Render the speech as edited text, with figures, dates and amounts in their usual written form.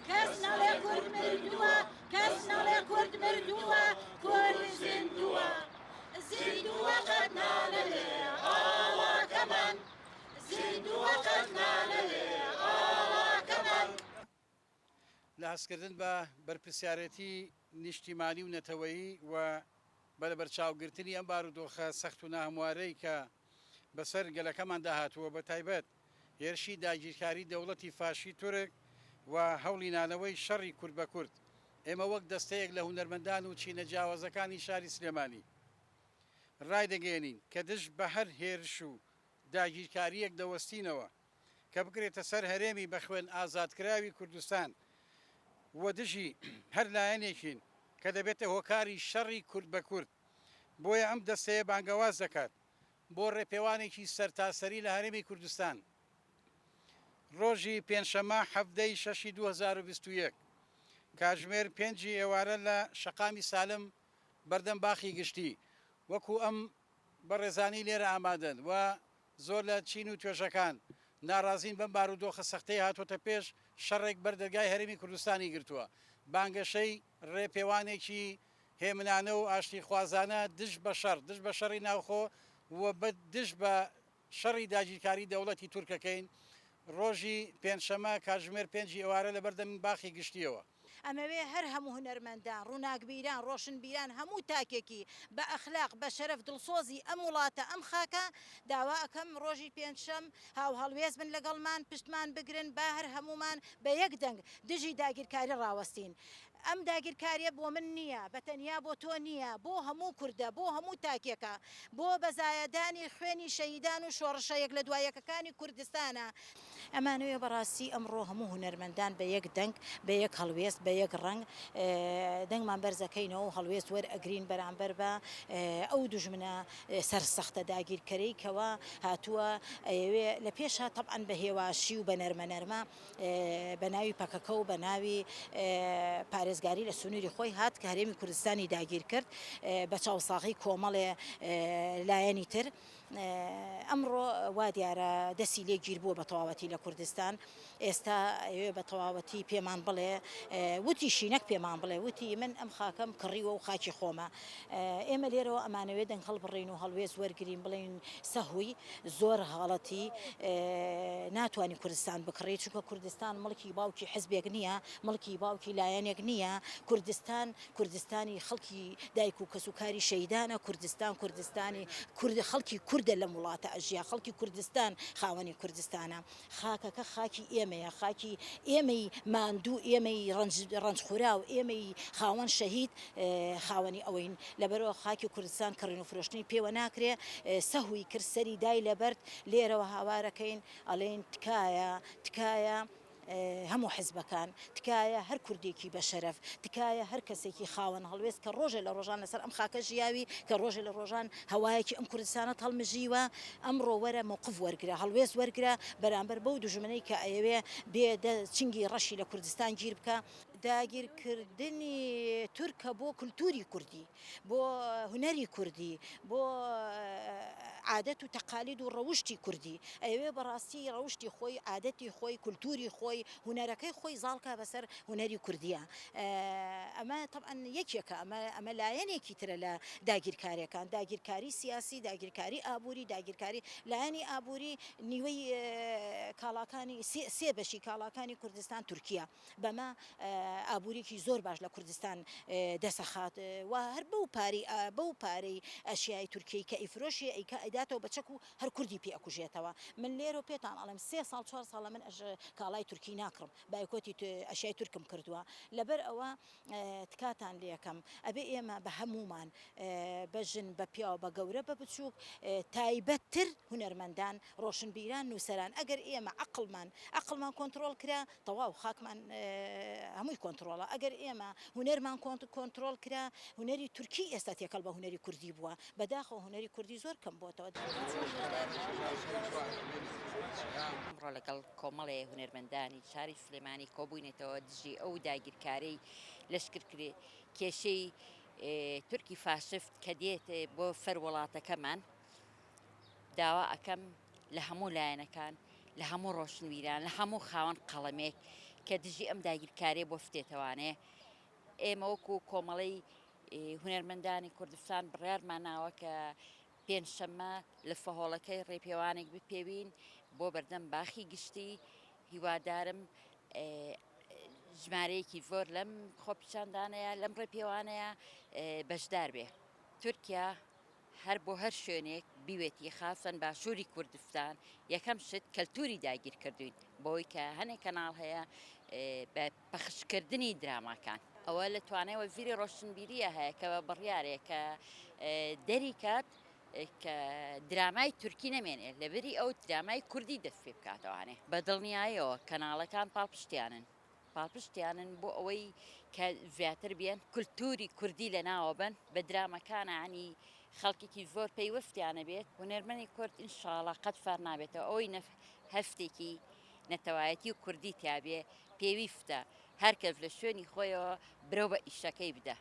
کەس ناڵێ کورد مردووە کەس ناڵێ کورد مردووە کورد زیندووە زیندووە قەت نانەوێ ئاڵاکەمان زیندووە قەت نانەوێ ئاڵاکەمان. لە هەستکردن بە بەرپرسیارەتی نیشتیمانی و نەتەوەیی و بە لە بەرچاوگرتنی ئەم بارودۆخە سەخت و ناهەموارەی کە بەسەر گەلەکەمان داهاتووە بە تایبەت هێرشی داگیرکاری دەوڵەتی فاشی تورک و هەوڵی نانەوەی شەڕی کورد بە کورد ئێمە وەک دەستەیەک لە هونەرمەندان و چینە جیاوازەکانی شاری سلێمانی ڕای دەگەێنین کە دژ بە هەر هێرش و داگیرکاریەک دەوەستینەوە کە بکرێتە سەر هەرێمی بە خوێن ئازادکراوی کوردستان وە دژی هەر لایەنێکین کە دەبێتە هۆکاری شەڕی کورد بە کورد بۆیە ئەم دەستەیە بانگەواز دەکات بۆ ڕێپێوانێکی سەرتاسەری لە هەرێمی کوردستان ڕۆژی پێنجشەممە هەفتەی 6 2021 کاتژمێر 5 ئێوارە لە شەقامی سالم بەردەم باخی گشتی وەکو ئەم بەڕێزانی لێرە ئامادەن و زۆر لە چین و توێژەکان ناڕازین بەم بارودۆخە سەختەی هاتوۆتە پێش شەڕێک بەردەرگای هەرێمی کوردستانی گرتووە بانگەشەی ڕێپێوانێکی هێمنانە و ئاشتی خوازانە دژ بە شەڕ دژ بە شەڕی ناوخۆ و دژ بە شەڕی داگیرکاری دەوڵەتی تورکەکەین ڕۆژی پێنجشەممە کاتژمێر 5 ئێوارە لە بەردەم باخی گشتیەوە. ئەمەوێ هەر هەموو هونەرمەندان ڕووناکبیران ڕۆشنبیران هەموو تاکێکی بە ئەخلاق بە شەرەف دڵسۆزی ئەم وڵاتە ئەم خاکە داوا ئەەکەم ڕۆژی پێنجشەم هاو هەڵوێز بن لەگەڵمان پشتمان بگرن با هەر هەمومان بە یەک دەنگ دژی داگیرکاری ڕاوەستین. ئەم داگیرکاریە بۆ من نییە بە تەنیا بۆ تۆ نییە بۆ هەموو کووردە بۆ هەموو تاکێکە بۆ بەزایەدانی خوێنی شەیدان و شۆڕشەیەک لە دوایەکەکانی کوردستانە. ئەمانەوێ بەڕاستی ئەمڕۆ هەموو هونەرمەندان بە یەک دەنگ بە یەک هەڵوێست بە یەک ڕنگ دەنگمان بەرزەکەینەوە و هەڵوێست وەرئەگرین بەرامبەر بە ئەو دوژمنە سەرسەختە داگیرکەرەی کەوا هاتووە ئەوێ لە پێشە تەبعەن بە هێواشی و بە نەرمە نەرمە بە ناوی پەکەکە و بە ناوی پارێزگاری لە سنووری خۆی هات کە هەرێمی کوردستانی داگیر کرد بە چاوساغی کۆمەڵێ لایەنی تر ئەمڕۆ وا دیارە دەستی لێ گیر بووە بە تەواوەتی لە کوردستان ئێستا ئەوێ بە تەواوەتی پێمان بڵێ وتیشی نەک پێمان بڵێ وتی من ئەم خاکەم کڕیوە و خاکی خۆمە ئێمە لێرەوە ئەمانەوێت دەنگ هەڵبڕین و هەڵوێز وەرگین بڵین سەهوی زۆر حاڵەتی ناتوانانی کوردستان بکڕێت چونکە کوردستان مڵکی باوکی حزبێک نییە مڵکی باوکی لایەنێک نییە کوردستانی خەڵکی دایک و کەسوکاری شەیدانە کوردستانی خەڵکی کوردە لە وڵاتە ئەژیا خەڵکی کوردستان خاوەنی کوردستانە خاکەکە خاکی ئێمەیە خاکی ئێمەی ماندوو ئێمەی ڕەنجخورا و ئێمەی خاوەن شەهید خاوەنی ئەوەین لەبەرەوە خاکی کوردستان کڕین و فرۆشتنی پێوە ناکرێ سەهوی کرد سەری دای لەبەرد لێرەوە هاوارەکەین ئەڵێن تکایە هەموو حزبەکان تکایە هەر کوردێکی بە شەرەف تکایە هەر کەسێکی خاوەن هەڵوێست کە ڕۆژێ لە ڕۆژان لەسەر ئەم خاکە ژیاوی کە ڕۆژێ لە ڕۆژان هەوایەکی ئەم کوردستانە هەڵمژیوە ئەمڕۆ وەرە مووقف وەرگرە هەڵوێست وەرگرە بەرامبەر بەو دوژمنەی کە ئەوێ بێ چنگی ڕەشی لە کوردستان گیر بکە داگیرکردنی تورکە بۆ کولتوری کوردی بۆ هونەری کوردی بۆ عادەت و تەقالید و ڕەوشتی کوردی ئەوێ بەڕاستی ڕەوشتی خۆی عادەتی خۆی کولتوری خۆی هونەرەکەی خۆی زاڵکە بەسەر هونەری کوردیە ئەمە طبعاً یەکێکە ئەمە لایەنێکی ترە لە داگیرکاریەکان داگیرکاری سیاسی داگیرکاری ئابووری داگیرکاری لایەنی ئابووری نیوەی کاڵاکانی سێ بەشی کاڵاکانی کوردستان تورکیا بەمە ئابووریکی زۆر باش لە کوردستان دەسەخات و هەر بەو پارەی ئەشیای تورکی کە ئیفرۆشی ئەیکا ئەداتەوە بە چەک و هەر کوردی پێ ئەکوژێتەوە من لێرە پێتان ئەڵێم 3 ساڵ 4 ساڵە من کاڵای تورکی ناکڕم بایکۆتی ئەشیای تورکم کردووە لەبەر ئەوە تکاتان لێەکەم ئەبێ ئێمە بە هەمومان بەژن بە پیا و بە گەورە بە بچووک تایبەتتر هونەرمەندان ڕۆشنبیران نووسەران ئەگەر ئێمە عقلمان کۆنتترۆل کرا تەواو خاکمان هەمووی کۆنتترۆڵە ئەگەر ئێمە هونەرمان کۆنتترۆل کرا هونەری تورکی ئێستا تێکەڵ بە هونەری کوردی بووە بەداخە هونەری کوردی زۆر کەم بۆتەوە ئەمڕۆ لەگەڵ کۆمەڵێ هونەرمەندانی شاری سلێمانی کۆبوونێتەوە دژی ئەو داگیرکارەی لەشکر کرێ کێشەی تورکی فاشفت کە دێت بۆ فەر وڵاتەکەمان داوا ئەەکەم لە هەموو لایەنەکان لە هەموو ڕۆشنبیران لە هەموو خاوەن قەڵەمێک کە دژی ئەم داگیرکارێ بۆ فتێتەوانێ ئێمە وەکو کۆمەڵی هونەرمەندانی کوردستان بڕیارمان ناوە کە پێنجشەممە لە فەهۆڵەکەی ڕێپێوانێک بپێوین بۆ بەردەم باخی گشتی هیوادارم ژمارەیەکی زۆر لەم خۆپیشاندانەیە لەم ڕێپێوانەیە بەشدار بێ تورکیا هەر بۆ هەر شوێنێک بیوێتی خاصەن باشووری کوردستان یەکەم شت کەلتوری داگیرکردوین بۆی کە هەنێک کەناڵ هەیە بە پەخشکردنی دراماکان ئەوە لە توانای وەزیری ڕۆشنبیریە هەیە کە بە بڕیارێک کە دەری کات کە درامای تورکی نەمێنێت لەبەری ئەو درامای کوردی دەست پێ بکاتەوانێ بە دڵنیاییەوە کەناڵەکان پاڵپشتیانن بۆ ئەوەی کە زیاتر بێن کولتوری کوردی لە ناوە بن بە درامەکانە عنی خەڵکێکی زۆر پەیوەستیانە بێت هونەرمەندی کورد ئینشاڵڵا قەت فار نابێتەوە ئەوەی هەفتێکی نەتەوایەتی و کوردی تیابێ پێویستە هەر کەس لە شوێنی خۆیەوە برەو بە ئیشەکەی بدە